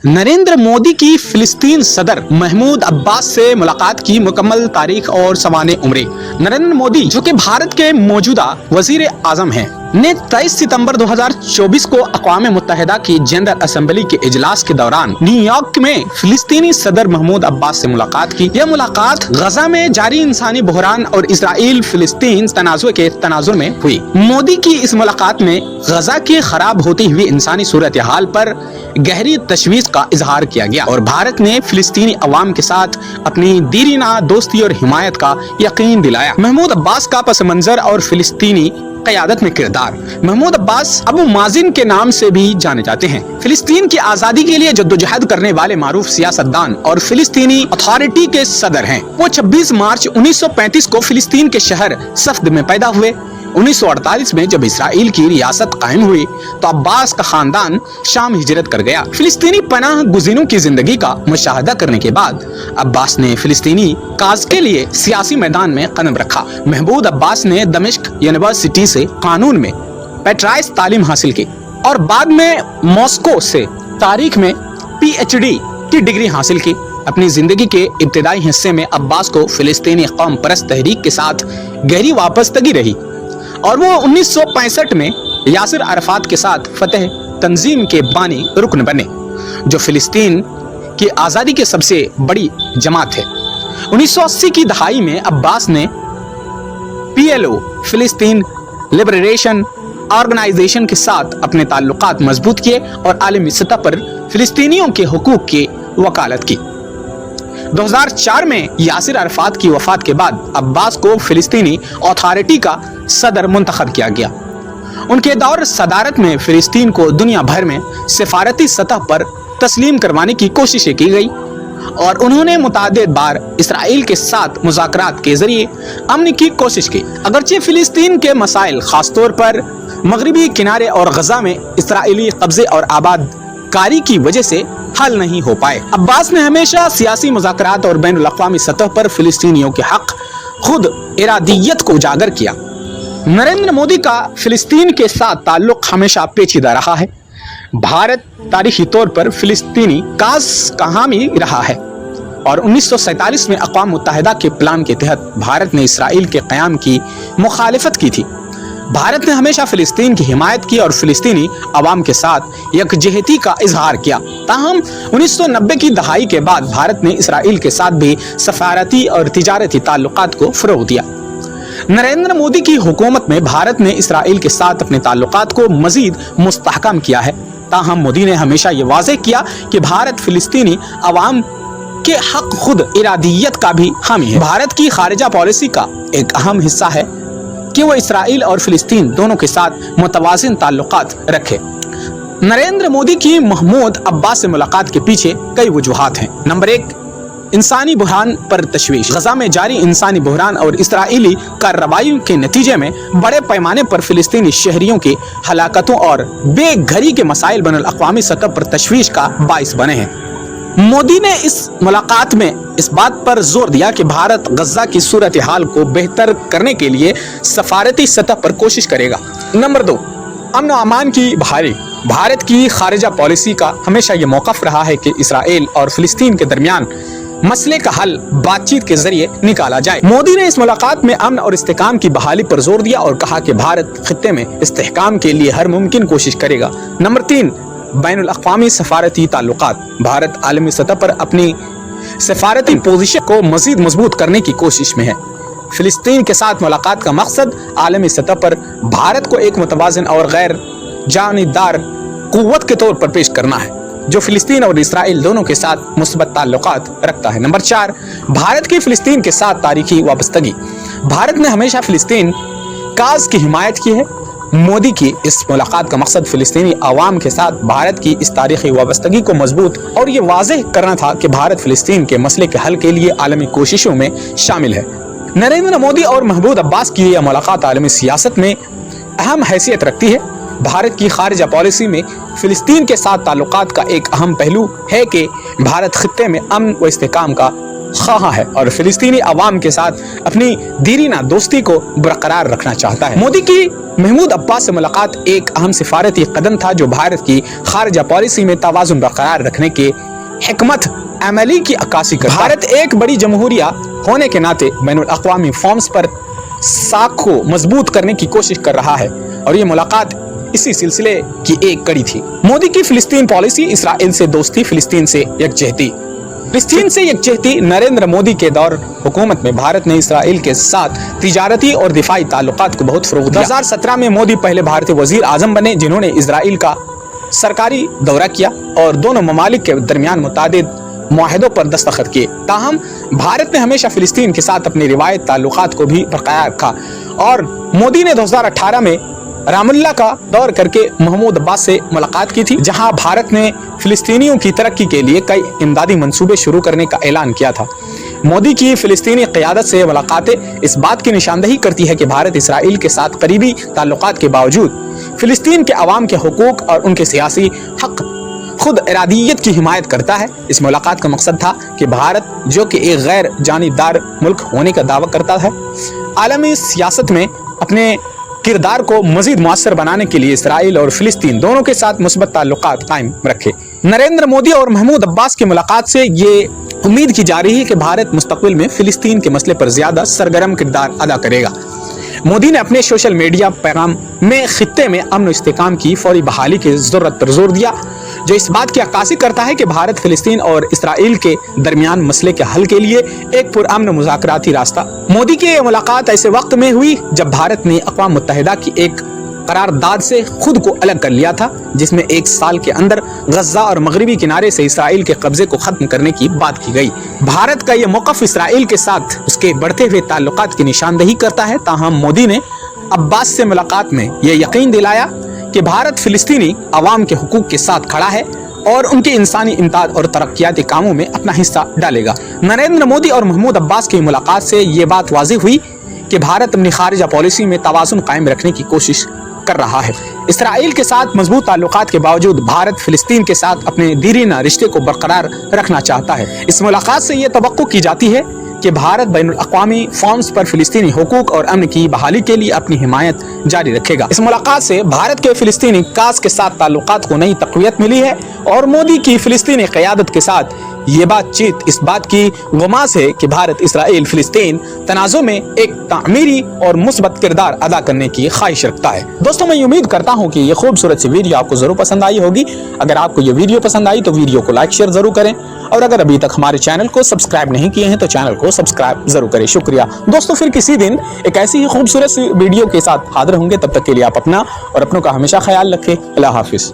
नरेंद्र मोदी की फिलिस्तीन सदर महमूद अब्बास से मुलाकात की मुकम्मल तारीख और सवाने उम्र। नरेंद्र मोदी जो कि भारत के मौजूदा वजीर आजम हैं ने 23 सितंबर 2024 को अक़वाम मुत्तहिदा की जनरल असेंबली के इजलास के दौरान न्यूयॉर्क में फिलिस्तीनी सदर महमूद अब्बास से मुलाकात की। यह मुलाकात गजा में जारी इंसानी बहरान और इसराइल फिलिस्तीन तनाज़ुर के तनाजुर में हुई। मोदी की इस मुलाकात में गजा की खराब होती हुई इंसानी सूरत हाल पर गहरी तशवीश का इजहार किया गया और भारत ने फिलिस्तीनी अवाम के साथ अपनी दीरीना दोस्ती और हिमायत का यकीन दिलाया। महमूद अब्बास का पस मंजर और फिलिस्तीनी क़यादत में किरदार। महमूद अब्बास अबू माजिन के नाम से भी जाने जाते हैं। फिलिस्तीन की आज़ादी के लिए जद्दोजहद करने वाले मारूफ सियासतदान और फिलिस्तीनी अथॉरिटी के सदर हैं। वो 26 मार्च 1935 को फिलिस्तीन के शहर सफ़द में पैदा हुए। 1948 में जब इसराइल की रियासत कायम हुई तो अब्बास का खानदान शाम हिजरत कर गया। फिलिस्तीनी पनाह गुज़ीनों की जिंदगी का मुशाहदा करने के बाद अब्बास ने फिलिस्तीनी काज के लिए सियासी मैदान में कदम रखा। महमूद अब्बास ने दमिश्क यूनिवर्सिटी से कानून में पेट्राइस तालीम हासिल की और बाद में मॉस्को से तारीख में PhD की डिग्री हासिल की। अपनी जिंदगी के इब्तिदाई हिस्से में अब्बास को फिलिस्तीनी कौम परस्त तहरीक के साथ गहरी वाबस्तगी रही और वो 1965 में यासिर अराफात के साथ फतेह तंजीम के बानी रुकन बने, जो फिलिस्तीन की आज़ादी के सबसे बड़ी जमात है। 1980 की दहाई में अब्बास ने PLO फिलिस्तीन लिबरेशन ऑर्गेनाइजेशन के साथ अपने ताल्लुकात मजबूत किए और आलमी सतह पर फिलिस्तीनियों के हुकूक की वकालत की। 2004 में यासिर अराफात की वफात के बाद अब्बास को फिलिस्तीनी अथॉरिटी का सदर मुंतखब किया गया। उनके दौर सदारत में फिलिस्तीन को दुनिया भर में सिफारती सतह पर तस्लीम करवाने की कोशिशें की गई और उन्होंने मुतादिद बार इसराइल के साथ मुज़ाकरात के जरिए अमन की कोशिश की। अगरचे फिलिस्तीन के मसाइल खासतौर पर मगरबी किनारे और गजा में इसराइली कब्जे और आबादकारी की वजह से हल नहीं हो पाए। अब्बास ने हमेशा सियासी मुज़ाकरात और बैनुल अक़वामी सतह पर फिलिस्तीनियों के हक खुद इरादियत को उजागर किया। नरेंद्र मोदी का फिलिस्तीन के साथ ताल्लुक हमेशा पेचीदा रहा है। भारत तारीखी तौर पर फिलिस्तीनी काज का हामी रहा है और 1947 में अक़वाम मुत्तहिदा के प्लान के तहत भारत ने इसराइल के क़याम की मुखालिफत की थी। भारत ने हमेशा फिलिस्तीन की हिमायत की और फिलिस्तीनी अवाम के साथ यकजहती का इजहार किया। ताहम 1990 की दहाई के बाद भारत ने इसराइल के साथ भी सफारती और तिजारती ताल्लुकात को फ़रोग़ दिया। नरेंद्र मोदी की हुकूमत में भारत ने इसराइल के साथ अपने ताल्लुकात को मजीद मुस्तहकम किया है। ताहम मोदी ने हमेशा ये वाज़ेह किया कि भारत फिलिस्तीनी अवाम के हक खुद इरादियत का भी हामी है। भारत की खारिजा पॉलिसी का एक अहम हिस्सा है कि वो इसराइल और फिलिस्तीन दोनों के साथ मुतवाज़िन ताल्लुकात रखे। नरेंद्र मोदी की महमूद अब्बास से मुलाकात के पीछे कई वजूहात हैं। नंबर 1, इंसानी बहरान पर तशवीश। गजा में जारी इंसानी बहरान और इसराइली कार्रवाइयों के नतीजे में बड़े पैमाने पर फिलिस्तीनी शहरियों की हलाकतों और बेघरी के मसाइल बैनुल अक़वामी सतह पर तशवीश का बाइस बने हैं। मोदी ने इस मुलाकात में इस बात पर जोर दिया कि भारत गजा की सूरत हाल को बेहतर करने के लिए सफारती सतह पर कोशिश करेगा। नंबर 2, अमन व अमान की बहाली। भारत की खारिजा पॉलिसी का हमेशा ये मौक़िफ़ रहा है कि इसराइल और फिलिस्तीन के दरमियान मसले का हल बातचीत के जरिए निकाला जाए। मोदी ने इस मुलाकात में अमन और इस्तेहकाम की बहाली पर जोर दिया और कहा कि भारत खित्ते में इस्तेहकाम के लिए हर मुमकिन कोशिश करेगा। नंबर 3, बैनुल अक़वामी सफारती ताल्लुकात। भारत आलमी सतह पर अपनी सफारती पोजीशन को मजीद मजबूत करने की कोशिश में है। फिलिस्तीन के साथ मुलाकात का मकसद आलमी सतह पर भारत को एक मुतवाज़िन और गैर जानिबदार क़ुव्वत के तौर पर पेश करना है, जो फिलिस्तीन और इसराइल दोनों के साथ मुस्बत ताल्लुकात रखता है। नंबर 4, भारत की फिलिस्तीन के साथ तारीखी वाबस्तगी। भारत ने हमेशा फिलिस्तीन काज की हिमायत की है। मोदी की इस मुलाकात का मकसद फिलिस्तीनी अवाम के साथ भारत की इस तारीखी वाबस्तगी को मजबूत और ये वाज़ेह करना था कि भारत फिलिस्तीन के मसले के हल के लिए आलमी कोशिशों में शामिल है। नरेंद्र मोदी और महमूद अब्बास की यह मुलाकात आलमी सियासत में अहम हैसियत रखती है। भारत की खारिजा पॉलिसी में फिलिस्तीन के साथ ताल्लुकात का एक अहम पहलू है कि भारत खित्ते में अमन व इस्तेहकाम का خواہاں ہے اور فلسطینی عوام کے ساتھ اپنی دیرینہ دوستی کو برقرار رکھنا چاہتا ہے۔ مودی کی محمود عباس سے ملاقات ایک اہم سفارتی قدم تھا جو بھارت کی خارجہ پالیسی میں توازن برقرار رکھنے کے حکمت عملی کی عکاسی کرتا ہے۔ بھارت ایک بڑی جمہوریہ ہونے کے ناطے بین الاقوامی فورمز پر ساکھ کو مضبوط کرنے کی کوشش کر رہا ہے اور یہ ملاقات اسی سلسلے کی ایک کڑی تھی۔ مودی کی فلسطین پالیسی، اسرائیل سے دوستی، فلسطین سے یکجہتی۔ فلسطین سے یکجہتی۔ نریندر مودی کے دور حکومت میں بھارت نے اسرائیل کے ساتھ تجارتی اور دفاعی تعلقات کو بہت فروغ دیا۔ 2017 میں مودی پہلے بھارتی وزیر اعظم بنے جنہوں نے اسرائیل کا سرکاری دورہ کیا اور دونوں ممالک کے درمیان متعدد معاہدوں پر دستخط کیے۔ تاہم بھارت نے ہمیشہ فلسطین کے ساتھ اپنے روایت تعلقات کو بھی برقرار رکھا اور مودی نے 2018 میں رام اللہ کا دور کر کے محمود عباس سے ملاقات کی تھی، جہاں بھارت نے فلسطینیوں کی ترقی کے لیے کئی امدادی منصوبے شروع کرنے کا اعلان کیا تھا۔ مودی کی فلسطینی قیادت سے ملاقاتیں اس بات کی نشاندہی کرتی ہے کہ بھارت اسرائیل کے ساتھ قریبی تعلقات کے باوجود فلسطین کے عوام کے حقوق اور ان کے سیاسی حق خود ارادیت کی حمایت کرتا ہے۔ اس ملاقات کا مقصد تھا کہ بھارت جو کہ ایک غیر جانبدار ملک ہونے کا دعویٰ کرتا ہے، عالمی سیاست میں اپنے کردار کو مزید مؤثر بنانے کے لیے اسرائیل اور فلسطین دونوں کے ساتھ مثبت تعلقات قائم رکھے۔ نریندر مودی اور محمود عباس کی ملاقات سے یہ امید کی جا رہی ہے کہ بھارت مستقبل میں فلسطین کے مسئلے پر زیادہ سرگرم کردار ادا کرے گا۔ مودی نے اپنے سوشل میڈیا پیغام میں خطے میں امن و استحکام کی فوری بحالی کی ضرورت پر زور دیا، جو اس بات کی عکاسی کرتا ہے کہ بھارت فلسطین اور اسرائیل کے درمیان مسئلے کے حل کے لیے ایک پرامن مذاکراتی راستہ۔ مودی کی یہ ملاقات ایسے وقت میں ہوئی جب بھارت نے اقوام متحدہ کی ایک قرارداد سے خود کو الگ کر لیا تھا، جس میں 1 سال کے اندر غزہ اور مغربی کنارے سے اسرائیل کے قبضے کو ختم کرنے کی بات کی گئی۔ بھارت کا یہ موقف اسرائیل کے ساتھ اس کے بڑھتے ہوئے تعلقات کی نشاندہی کرتا ہے۔ تاہم مودی نے عباس سے ملاقات میں یہ یقین دلایا کہ بھارت فلسطینی عوام کے حقوق کے ساتھ کھڑا ہے اور ان کے انسانی امداد اور ترقیاتی کاموں میں اپنا حصہ ڈالے گا۔ نریندر مودی اور محمود عباس کی ملاقات سے یہ بات واضح ہوئی کہ بھارت اپنی خارجہ پالیسی میں توازن قائم رکھنے کی کوشش کر رہا ہے۔ اسرائیل کے ساتھ مضبوط تعلقات کے باوجود بھارت فلسطین کے ساتھ اپنے دیرینہ رشتے کو برقرار رکھنا چاہتا ہے۔ اس ملاقات سے یہ توقع کی جاتی ہے کہ بھارت بین الاقوامی فورمز پر فلسطینی حقوق اور امن کی بحالی کے لیے اپنی حمایت جاری رکھے گا۔ اس ملاقات سے بھارت کے فلسطینی کاز کے ساتھ تعلقات کو نئی تقویت ملی ہے اور مودی کی فلسطینی قیادت کے ساتھ یہ بات چیت اس بات کی غماز ہے کہ بھارت اسرائیل فلسطین تنازع میں ایک تعمیری اور مثبت کردار ادا کرنے کی خواہش رکھتا ہے۔ دوستوں، میں امید کرتا ہوں کہ یہ خوبصورت سی ویڈیو آپ کو ضرور پسند آئی ہوگی۔ اگر آپ کو یہ ویڈیو پسند آئی تو ویڈیو کو لائک شیئر ضرور کریں اور اگر ابھی تک ہمارے چینل کو سبسکرائب نہیں کیے ہیں تو چینل کو سبسکرائب ضرور کریں۔ شکریہ دوستوں، پھر کسی دن ایک ایسی ہی خوبصورت سی ویڈیو کے ساتھ حاضر ہوں گے۔ تب تک کے لیے آپ اپنا اور اپنوں کا ہمیشہ خیال رکھیں۔ اللہ حافظ۔